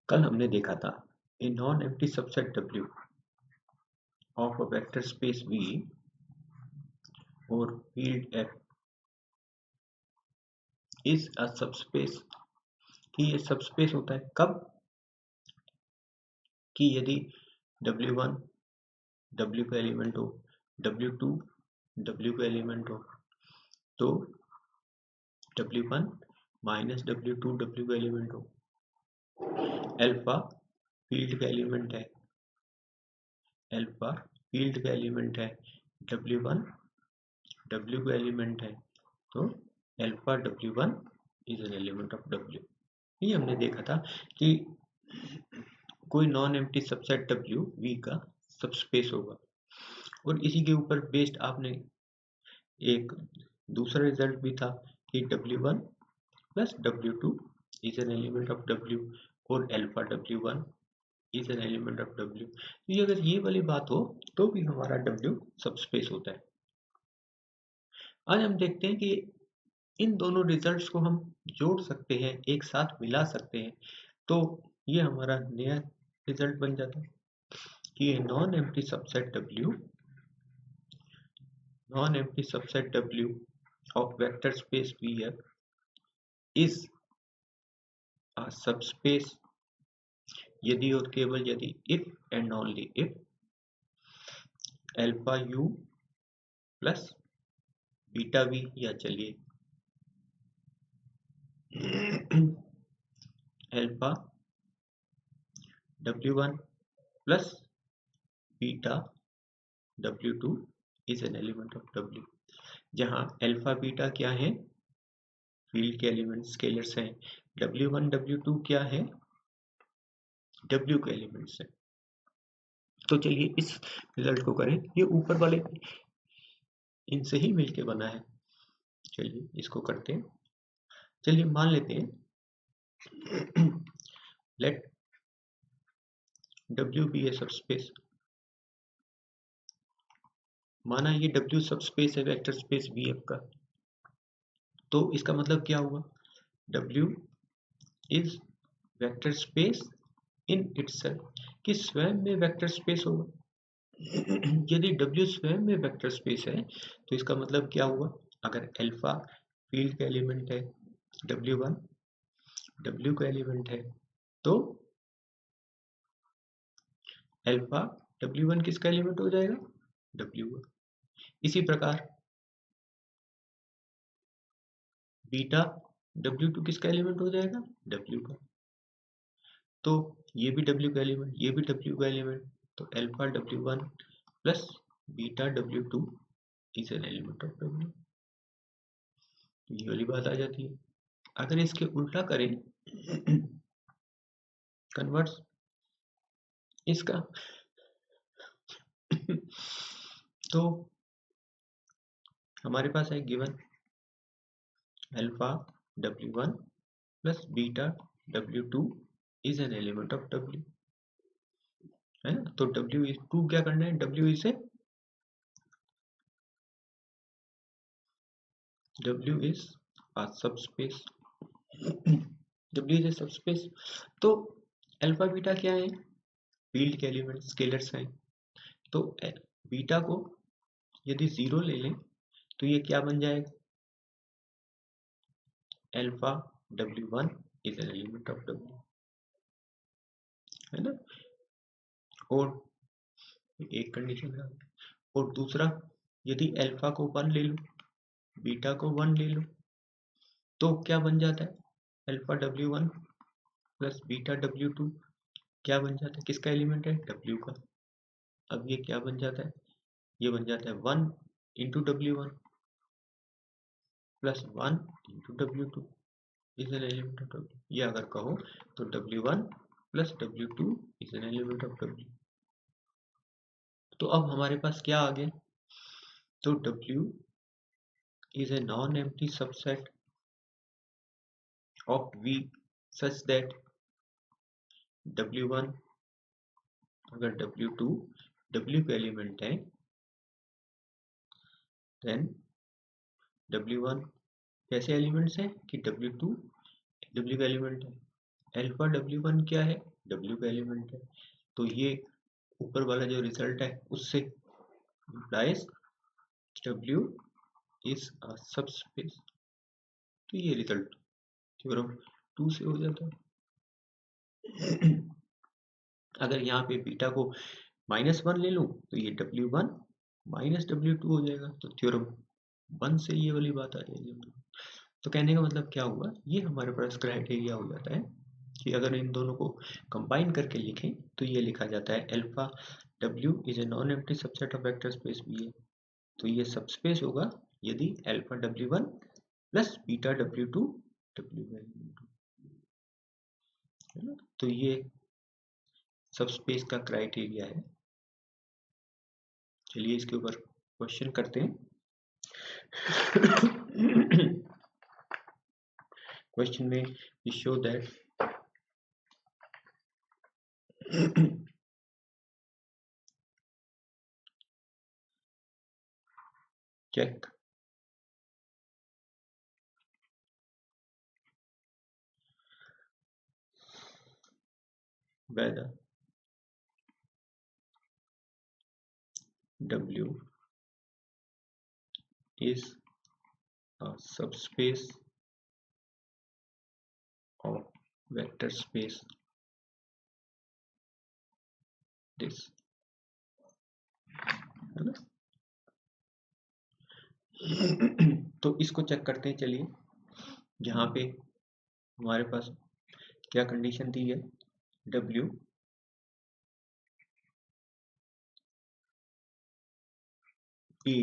कल हमने देखा था a non empty subset W of a vector space V और field F is a subspace कि ये सबस्पेस होता है कब कि यदि W1 W का एलिमेंट हो, W2 W का एलिमेंट हो, तो W1 माइनस W2 W का एलिमेंट हो, अल्फा फील्ड का एलिमेंट है, अल्फा फील्ड का एलिमेंट है, W1 W का एलिमेंट है, तो alpha W1 is an element of W। ये हमने देखा था कि कोई non empty subset W V का सबस्पेस होगा और इसी के ऊपर बेस्ड आपने एक दूसरा रिजल्ट भी था कि W1 plus W2 is an element of W और alpha W1 is an element of W। तो ये अगर ये वाली बात हो तो भी हमारा W सबस्पेस होता है। आज हम देखते हैं कि इन दोनों रिजल्ट्स को हम जोड़ सकते हैं, एक साथ मिला सकते हैं, तो ये हमारा नया रिजल्ट बन जाता है कि non empty subset W of vector space Vf is a subspace यदि और केवल यदि if and only if alpha u plus beta v या चलिए alpha W1 plus beta W2 is an element of W, जहां अल्फा बीटा क्या है, field के एलिमेंट स्केलर्स हैं, W1 W2 क्या है, W के एलिमेंट्स हैं। तो चलिए इस रिजल्ट को करें, ये ऊपर वाले इनसे ही मिलके बना है। चलिए इसको करते हैं। चलिए मान लेते हैं लेट W बी ए सबस्पेस। माना ये W सबस्पेस है वेक्टर स्पेस Vf का, तो इसका मतलब क्या हुआ, W is vector space in itself, कि स्वयं में वेक्टर स्पेस होगा। यदि W स्वयं में वेक्टर स्पेस है तो इसका मतलब क्या हुआ, अगर अल्फा फील्ड का एलिमेंट है, W1 W का एलिमेंट है, तो अल्फा W1 किसका एलिमेंट हो जाएगा, W1। इसी प्रकार बीटा W2 किसका एलिमेंट हो जाएगा, W का। तो ये भी W का एलिमेंट, ये भी W का एलिमेंट, तो alpha W1 plus beta W2 is an element of W। ये वाली बात आ जाती है। अगर इसके उल्टा करें कन्वर्स इसका तो हमारे पास है given alpha W1 plus beta W2 is an element of W, है ना। तो W2 क्या करना है, W is a subspace, W is a subspace. तो अल्फा बीटा क्या है, फील्ड के एलिमेंट स्केलर्स हैं, तो बीटा को यदि 0 ले लें तो ये क्या बन जाएगा, alpha W1 is an element of W, है ना। और एक कंडीशन है, और दूसरा यदि अल्फा को 1 ले लो, बीटा को 1 ले लो, तो क्या बन जाता है, alpha W1 plus beta W2 क्या बन जाता है, किसका एलिमेंट है, W का। अब ये क्या बन जाता है, ये बन जाता है 1 into W1 plus 1 into W2 is an element of W। ये अगर कहो तो W1 plus W2 is an element of W। तो अब हमारे पास क्या आ गया, तो W is a non-empty subset of V such that W1 अगर W2 W का एलिमेंट है, then W1 कैसे एलिमेंट्स हैं कि W2 W का एलिमेंट है, अल्फा W1 क्या है, W का एलिमेंट है, तो ये ऊपर वाला जो रिजल्ट है उससे implies W is a subspace, तो ये रिजल्ट थ्योरम 2 से हो जाता है। अगर यहाँ पे बीटा को -1 ले लूँ तो ये W1 माइनस W2 हो जाएगा, तो थ्योरम 1 से ये वाली बात आ जाएगी। तो कहने का मतलब क्या हुआ, ये हमारे पास क्राइटेरिया हो जाता है कि अगर इन दोनों को कंबाइन करके लिखें तो ये लिखा जाता है alpha W is a non empty subset of vector space भी है, तो ये सबस्पेस होगा यदि alpha W1 plus beta W2 है ना, तो ये सबस्पेस का क्राइटेरिया है। चलिए इसके ऊपर क्वेश्चन करते हैं। क्वेश्चन में show that check whether W is a subspace of vector space this, है ना। तो इसको चेक करते हैं। चलिए, जहाँ पे हमारे पास क्या कंडीशन दी है, W A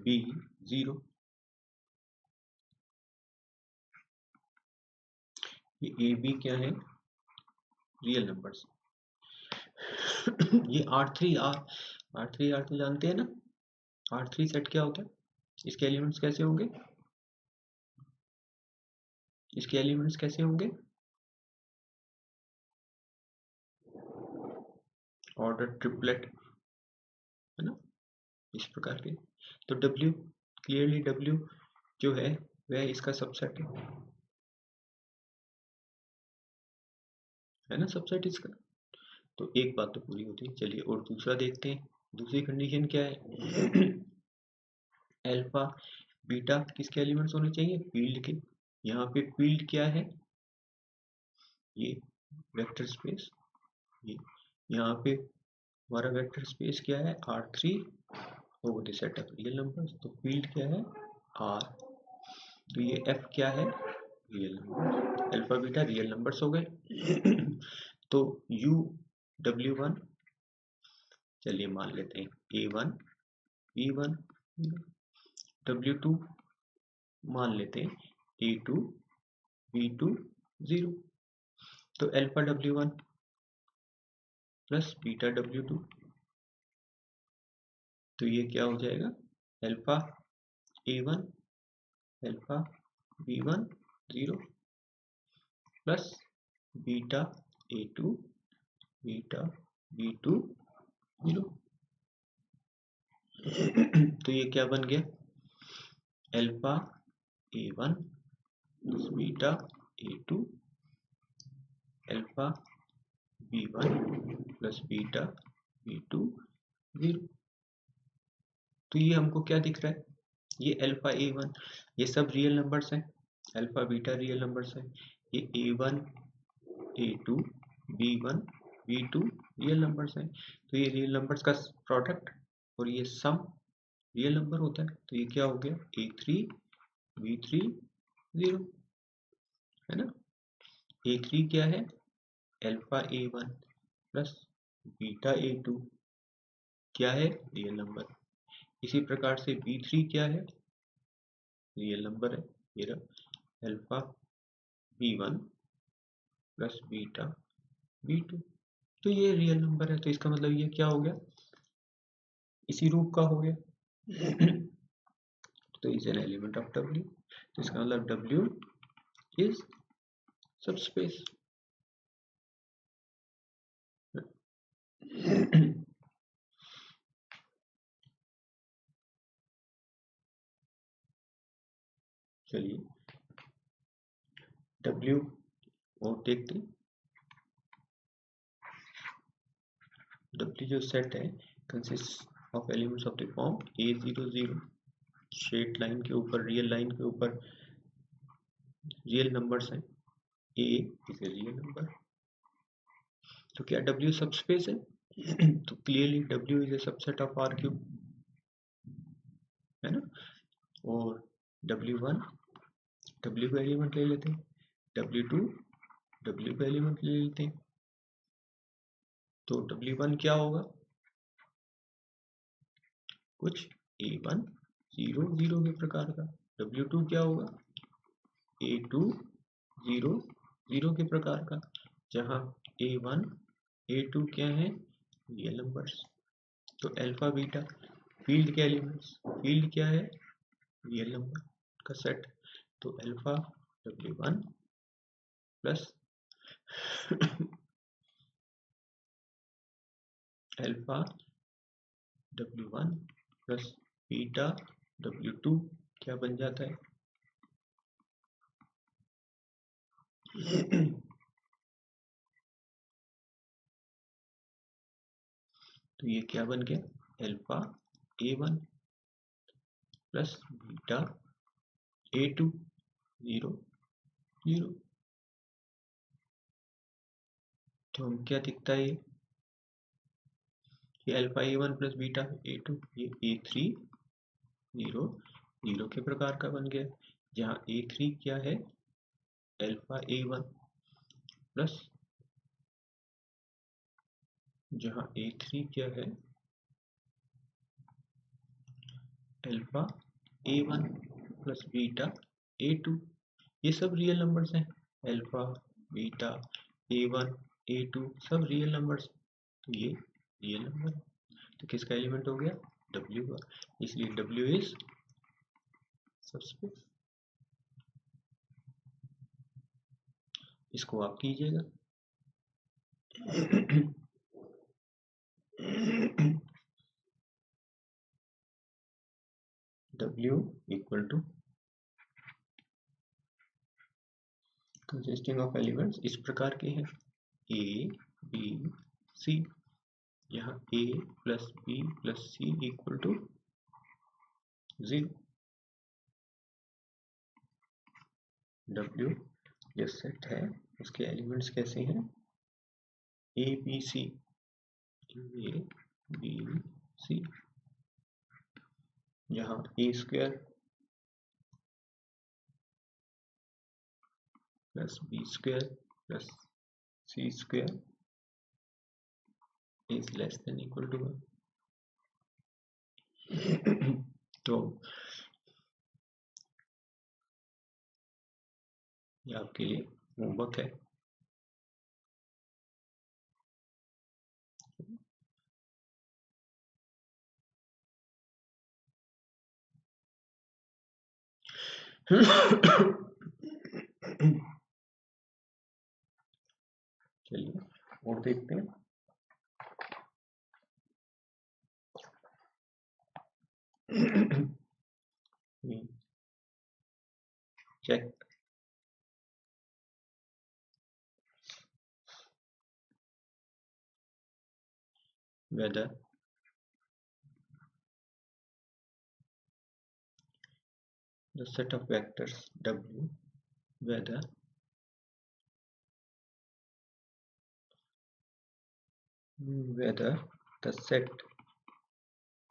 B 0, ये A B क्या है, रियल नंबर्स। ये R3 तो जानते हैं ना, R3 सेट क्या होता है, इसके एलिमेंट्स कैसे होंगे, इसके एलिमेंट्स कैसे होंगे, ऑर्डर ट्रिपलेट, है ना, इस प्रकार के। तो W क्लियरली W जो है वह इसका सबसेट है ना, सबसेट इसका। तो एक बात तो पूरी होती है। चलिए और दूसरा देखते हैं, दूसरी कंडीशन क्या है। अल्फा बीटा किसके एलिमेंट्स होने चाहिए, फील्ड के। यहाँ पे फील्ड क्या है, ये वेक्टर स्पेस, ये यहाँ पे हमारा वेक्टर स्पेस क्या है, R3 over the set of real numbers, तो फील्ड क्या है, R, तो ये F क्या है, real number, alpha beta real numbers हो गए। तो U W1 चलिए मान लेते हैं A1 B1, W2 मान लेते हैं A2 B2 0, तो alpha W1 plus beta W2, तो ये क्या हो जाएगा, alpha A1 alpha B1 0 plus beta A2 beta B2 0। तो ये क्या बन गया, alpha A1 plus beta A2 alpha B1 plus beta B2 0। तो ये हमको क्या दिख रहा है, ये अल्फा A1, ये सब रियल नंबर्स हैं, अल्फा बीटा रियल नंबर्स हैं, ये A1 A2 B1 B2 real numbers हैं, तो ये रियल नंबर्स का प्रोडक्ट और ये सम रियल नंबर होता है, तो ये क्या हो गया, A3 B3 0, है ना। A3 क्या है, alpha A1 plus beta A2 क्या है, रियल नंबर। इसी प्रकार से B3 क्या है, रियल नंबर है, ये रहा alpha B1 plus beta B2, तो ये रियल नंबर है, तो इसका मतलब ये क्या हो गया, इसी रूप का हो गया। तो is an element of W, तो इसका मतलब W इज सबस्पेस। चलिए W और देखते हैं, W जो सेट है consist of elements of the form A00, straight line के ऊपर, रियल लाइन के ऊपर रियल नंबर्स हैं, A is a real number. तो क्या W सबस्पेस है? तो clearly W is a subset of R cube, है ना। और W1 W का एलिमेंट ले लेते हैं, W2 W का एलिमेंट ले लेते हैं। तो W1 क्या होगा? कुछ A1 0 0 के प्रकार का। W2 क्या होगा? A2 0 0 के प्रकार का, जहां A1 A2 क्या है? Real numbers. तो अल्फा बीटा फील्ड के एलिमेंट्स, फील्ड क्या है? रियल नंबर का सेट। तो alpha W1 plus alpha W1 plus beta W2 क्या बन जाता है? तो ये क्या बन गया? Alpha A1 plus beta A2 0 0। तो हम क्या दिखता है ये alpha A1 plus beta A2, ये A3 0 0 के प्रकार का बन गया, जहाँ A3 क्या है? अल्फा A1 प्लस, जहाँ A3 क्या है? Alpha A1 plus beta A2। ये सब रियल नंबर्स हैं, अल्फा बीटा A1 A2 सब रियल नंबर्स। तो ये रियल नंबर, तो किसका एलिमेंट हो गया? W का, इसलिए W इज सबस्पेस। इसको आप कीजिएगा। W equal to consisting of elements इस प्रकार के हैं, A B C, यहाँ A plus B plus C equal to 0। W जो सेट है उसके एलिमेंट्स कैसे हैं? A B C, A B C, यहाँ A square plus B square plus C square is less than equal to 1। तो ये आपके लिए होमवर्क है। चलिए और देखते हैं। check whether the set of vectors W, whether the set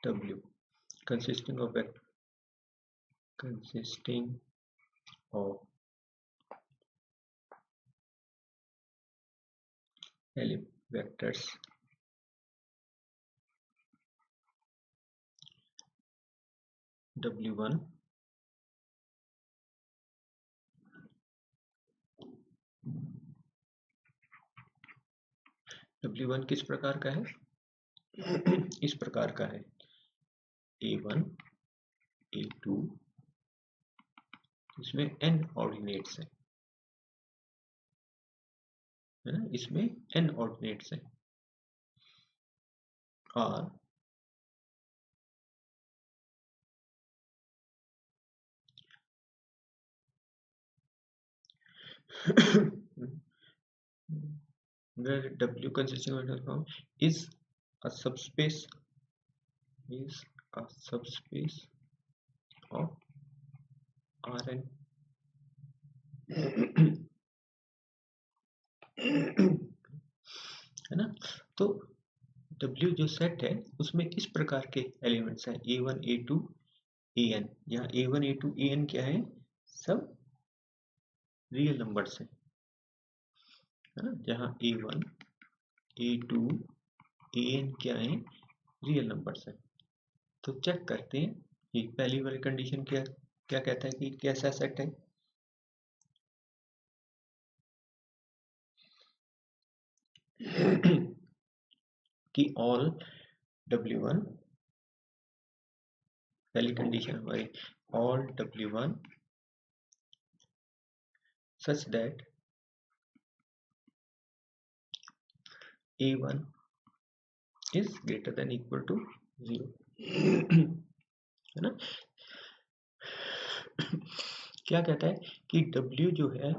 W consisting of vectors W1 W1 किस प्रकार का है? इस प्रकार का है, A1 A2, इसमें n ऑर्डिनेट्स है ना, इसमें n ऑर्डिनेट्स है, और where W consisting of form is a subspace is a subspace of Rn है ना। तो W जो सेट है उसमें इस प्रकार के एलिमेंट्स हैं A1 A2 AN। यहाँ A1 A2 AN क्या है, सब रियल नंबर्स हैं, है ना। जहाँ A1 A2 AN क्या है, रियल नंबर्स हैं। तो चेक करते हैं कि पहली वाली कंडीशन क्या क्या कहता है कि कैसा सेट है। कि ऑल W1, पहली कंडीशन हमारी all W1 such that A1 is greater than equal to 0, है ना। क्या कहता है कि W जो है,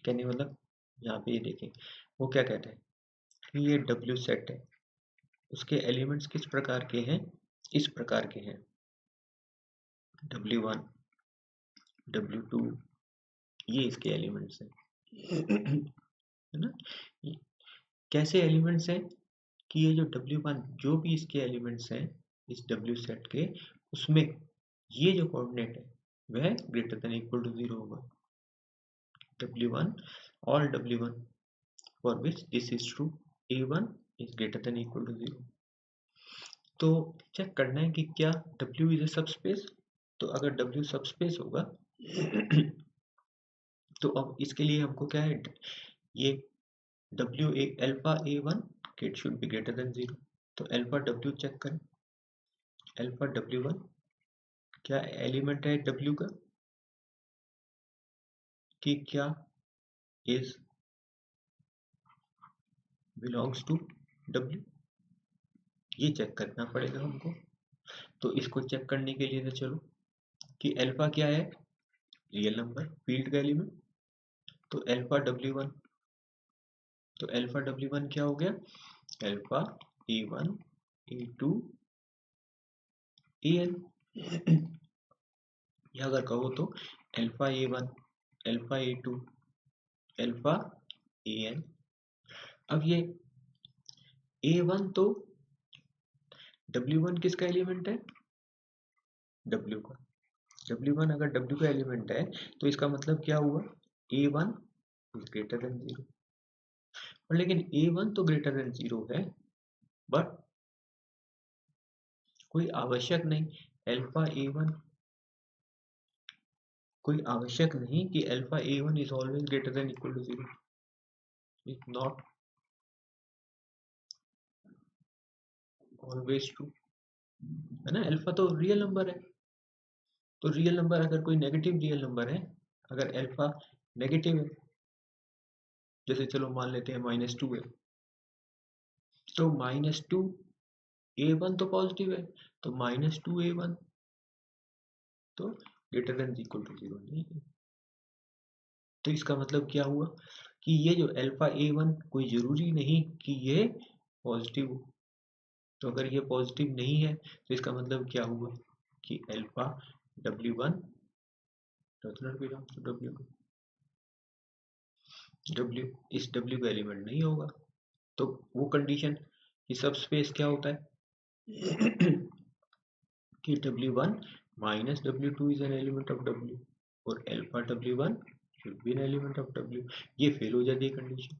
कहने मतलब यहाँ पे ये देखें, वो क्या कहता है कि ये W सेट है, उसके एलिमेंट्स किस प्रकार के हैं, इस प्रकार के हैं, W1 W2, ये इसके एलिमेंट्स हैं, है ना। कैसे एलिमेंट्स हैं कि ये जो W1 जो भी इसके एलिमेंट्स हैं इस W सेट के, उसमें ये जो कोऑर्डिनेट है वह ग्रेटर देन इक्वल टू 0 होगा। W1 all W1 for which this is true, A1 is greater than equal to 0। तो चेक करना है कि क्या W is a subspace। तो अगर W सबस्पेस होगा तो अब इसके लिए हमको क्या है, ये W alpha A1 it should be greater than 0। तो अल्फा W चेक करें, अल्फा W1 क्या एलिमेंट है W का, कि क्या is belongs to W, ये चेक करना पड़ेगा हमको। तो इसको चेक करने के लिए तो चलो कि अल्फा क्या है, रियल नंबर, फील्ड का एलिमेंट। तो अल्फा W1, तो अल्फा W1 क्या हो गया, अल्फा A1 A2 AN, या अगर कहो तो alpha A1 alpha A2 alpha AN। अब ये A1 तो W1 किसका एलिमेंट है, W का। W1 अगर W का एलिमेंट है तो इसका मतलब क्या हुआ, A1 इज ग्रेटर देन 0। और लेकिन A1 तो ग्रेटर देन 0 है, बट कोई आवश्यक नहीं अल्फा A1, कोई आवश्यक नहीं कि alpha A1 is always greater than equal to 0, is not always true, है ना। अल्फा तो रियल नंबर है, तो रियल नंबर अगर कोई नेगेटिव रियल नंबर है, अगर अल्फा नेगेटिव है, जैसे चलो मान लेते हैं -2 है, तो -2 A1 तो पॉजिटिव है, तो -2 A1 तो ग्रेटर देन इक्वल टू 0 नहीं है। तो इसका मतलब क्या हुआ कि ये जो अल्फा A1 कोई जरूरी नहीं कि ये पॉजिटिव हो। तो अगर ये पॉजिटिव नहीं है तो इसका मतलब क्या हुआ कि alpha W1 does not belong to W2, W इस W का एलिमेंट नहीं होगा। तो वो कंडीशन कि सब स्पेस क्या होता है कि W1 minus W2 is an element of W और alpha W1 should be an element of W, ये फेल हो जाती है कंडीशन।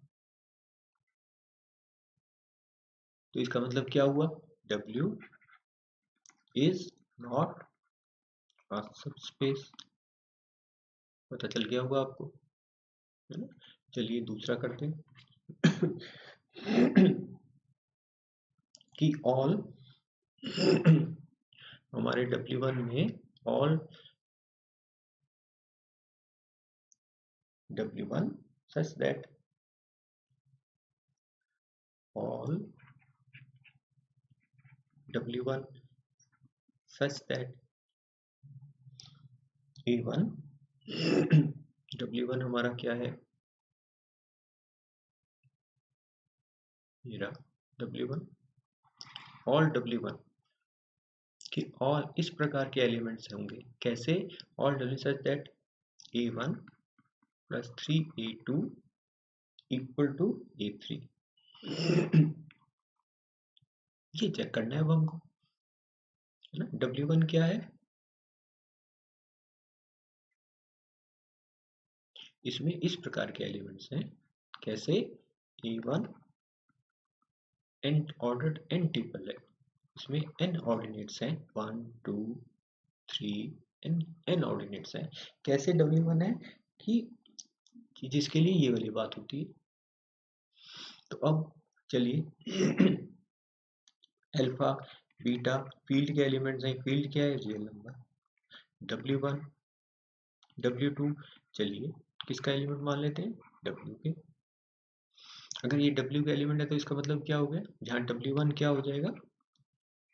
तो इसका मतलब क्या हुआ, W is not a subspace, पता चल गया होगा आपको, है ना। चलिए दूसरा करते हैं कि ऑल हमारे W1 में all W1 such that all W1 such that A1 W1 हमारा क्या है, ये रहा W1, ऑल W1 कि ऑल इस प्रकार के एलिमेंट्स होंगे। कैसे? All W such that A1 plus 3A2 equal to A3। ये चेक करना है अब हमको, है ना। W1 क्या है? इसमें इस प्रकार के एलिमेंट्स हैं। कैसे? A1 n ordered n triple है, इसमें n ऑर्डिनेट्स हैं 1 2 3 n ऑर्डिनेट्स हैं। कैसे W1 है कि जिसके लिए ये वाली बात होती है। तो अब चलिए अल्फा बीटा फील्ड के एलिमेंट्स हैं। फील्ड क्या है? Real number. W1 W2 चलिए किसका एलिमेंट मान लेते हैं? W के। अगर ये W का एलिमेंट है तो इसका मतलब क्या हो गया? जहाँ W1 क्या हो जाएगा?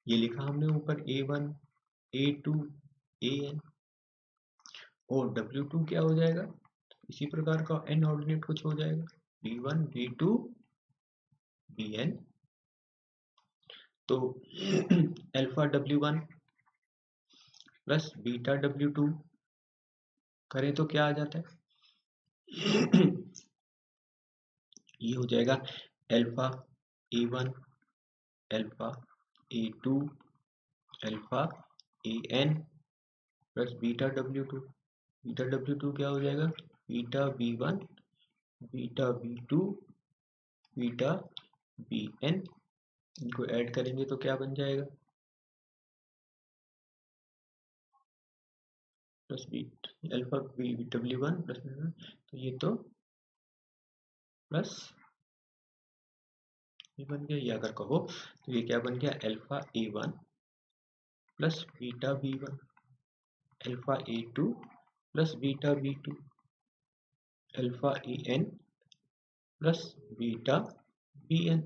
ये लिखा हमने ऊपर A1 A2 AN, और W2 क्या हो जाएगा? इसी प्रकार का n ऑर्डिनेट कुछ हो जाएगा, B1 B2 Bn। तो alpha W1 plus beta W2 करें तो क्या आ जाता है? ये हो जाएगा alpha A1 alpha A2 alpha AN plus beta W2। Beta W2 क्या हो जाएगा? Beta B1 beta B2 beta Bn। इनको ऐड करेंगे तो क्या बन जाएगा? Plus beat alpha W1 plus, तो ये तो प्लस ये बन गया। ये अगर कहो तो ये क्या बन गया? Alpha A1 plus beta B1 alpha A2 plus beta B2 alpha AN plus beta Bn।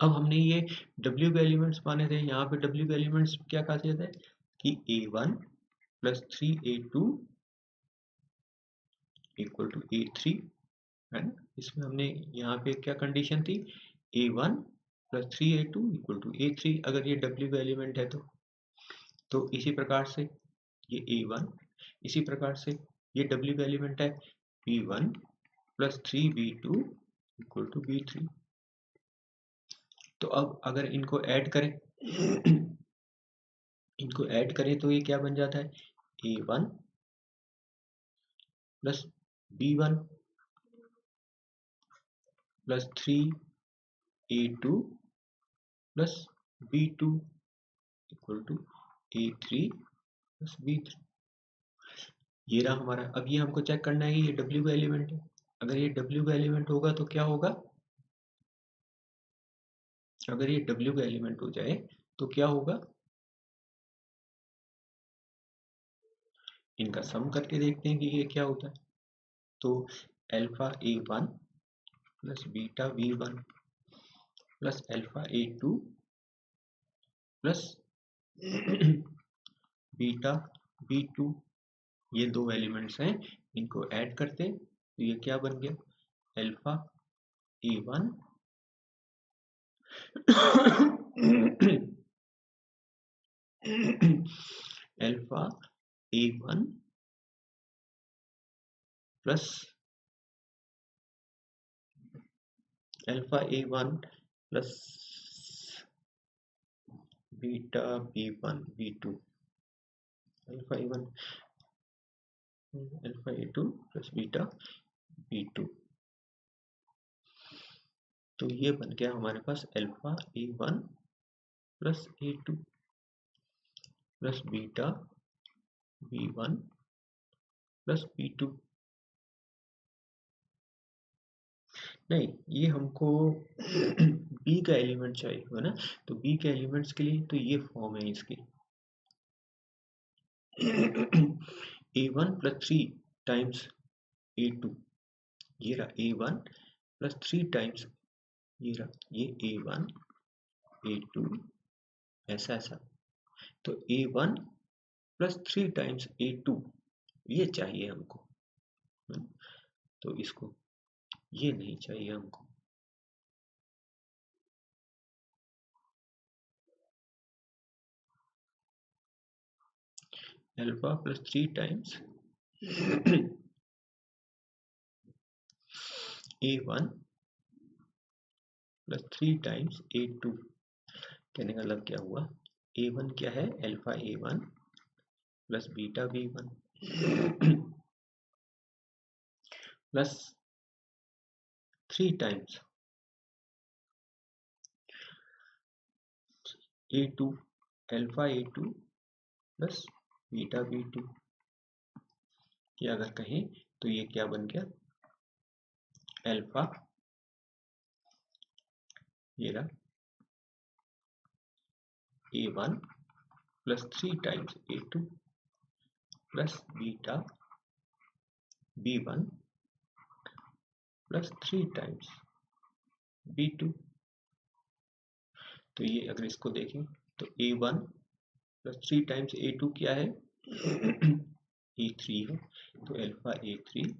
अब हमने ये W के एलिमेंट्स माने थे। यहाँ पे W के एलिमेंट्स क्या खासियत है कि A1 plus 3A2 equal to A3 है ना। इसमें हमने यहाँ पे क्या कंडीशन थी? A1 plus 3A2 equal to A3, अगर ये W का एलिमेंट है तो इसी प्रकार से ये A1, इसी प्रकार से ये W का एलिमेंट है B1 plus 3B2 equal to B3। तो अब अगर इनको ऐड करें इनको ऐड करें तो ये क्या बन जाता है? A1 plus B1 plus 3A2 plus B2 equal to A3 plus B3। ये रहा हमारा। अब ये हमको चेक करना है कि ये W का एलिमेंट है। अगर ये W का एलिमेंट होगा तो क्या होगा? अगर ये W का एलिमेंट हो जाए तो क्या होगा? इनका सम करके देखते हैं कि ये क्या होता है। तो alpha A1 plus beta B1 plus alpha A2 plus beta B2, ये दो एलिमेंट्स हैं। इनको ऐड करते तो ये क्या बन गया? Alpha A1 alpha A1 plus alpha A1 plus beta B1 B2 alpha A1 alpha A2 plus beta B2। तो ये बन गया हमारे पास alpha A1 plus A2 plus beta B1 plus B2। नहीं, ये हमको B का एलिमेंट चाहिए है ना। तो B के एलिमेंट्स के लिए तो ये फॉर्म है इसकी A1 प्लस 3 टाइम्स A2, ये रहा A1 प्लस 3 टाइम्स, ये रहा ये A1 A2 ऐसा ऐसा। तो A1 प्लस 3 टाइम्स A2 ये चाहिए हमको, तो इसको ये नहीं चाहिए हमको। Alpha plus 3 times A1 plus 3 times A2। कहने का मतलब क्या हुआ, A1 क्या है, alpha A1 plus beta B1 plus 3 times A2 alpha A2 plus beta B2। ये अगर कहें तो ये क्या बन गया, अल्फा, ये रहा A1 plus 3 times A2 plus beta B1 plus 3 times B2। तो ये अगर इसको देखें तो A1 प्लस 3 टाइम्स A2 क्या है A3 है, तो alpha A3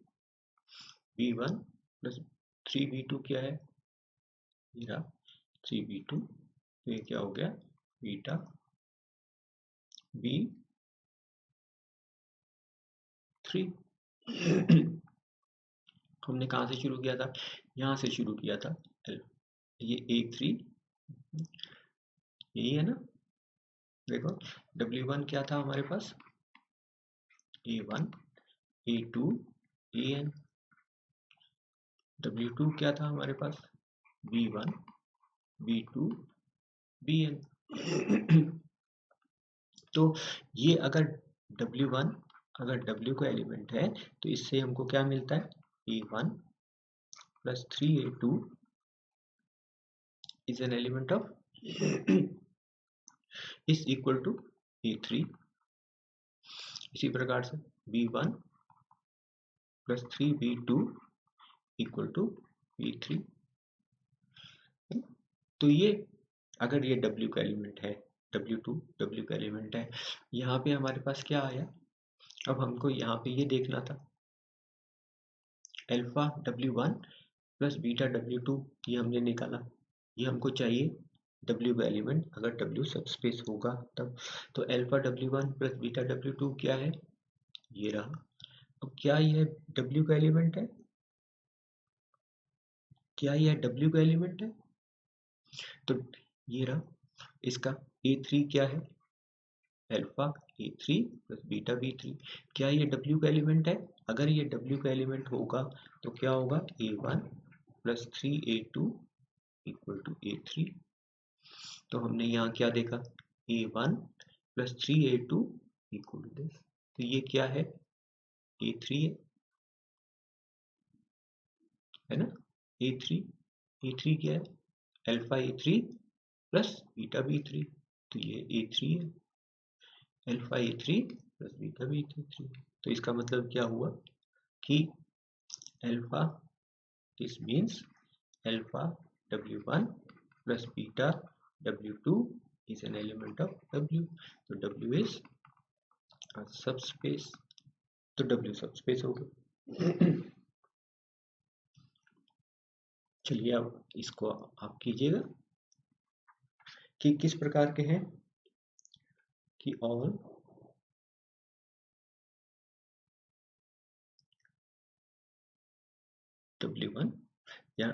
B1 plus 3B2 क्या है, ये 3B2। तो ये क्या हो गया, बीटा B3 हमने कहाँ से शुरू किया था, यहाँ से शुरू किया था, ये A3 यही है ना। देखो W1 क्या था हमारे पास, A1 A2 AN, W2 क्या था हमारे पास, B1 B2 BN। तो ये अगर W1 अगर W का एलिमेंट है तो इससे हमको क्या मिलता है, A1 plus 3A2 is an element of is equal to A3। इसी प्रकार से B1 plus 3B2 equal to B3। तो ये अगर ये W का एलिमेंट है, W2 W का एलिमेंट है, यहाँ पे हमारे पास क्या आया, अब हमको यहाँ पे ये देखना था alpha W1 plus beta W2, ये हमने निकाला, ये हमको चाहिए W का एलिमेंट अगर W सबस्पेस होगा तब। तो alpha W1 plus beta W2 क्या है, ये रहा। अब क्या यह W का एलिमेंट है, क्या यह W का एलिमेंट है, तो ये रहा इसका A3 क्या है, alpha A3 plus beta B3। क्या ये W का एलिमेंट है, अगर ये W का एलिमेंट होगा तो क्या होगा, A1 plus 3A2 equal to A3। तो हमने यहाँ क्या देखा, A1 plus 3A2 equal to this, तो ये क्या है, A3 है ना, A3 क्या है, alpha A3 plus beta B3, तो ये A3 है, alpha A3 plus beta B3। तो इसका मतलब क्या हुआ कि alpha, this means alpha W1 plus beta W2 is an element of W। तो W is a subspace, तो W सबस्पेस हो गया। चलिए अब इसको आप कीजिएगा कि किस प्रकार के हैं, कि ऑल W1 या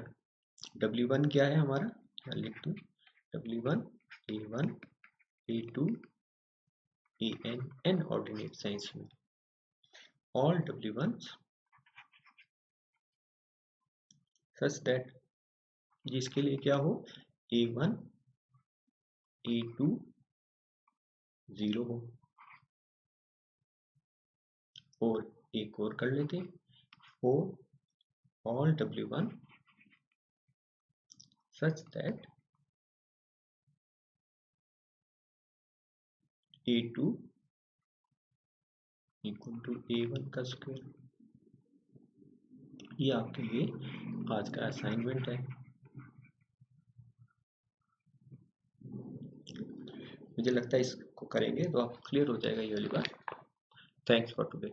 W1 क्या है हमारा, यहाँ लिख दूं W1 A1 A2 AN, N ordinate science में all W1s such that, जिसके लिए क्या हो, A1 A2 0 हो। और एक और कर लेते हैं, for all W1 such that A2 equal to A1 का स्क्वायर। ये आपके लिए आज का असाइनमेंट है। मुझे लगता है इसको करेंगे तो आप क्लियर हो जाएगा ये वाली बात। Thanks for today.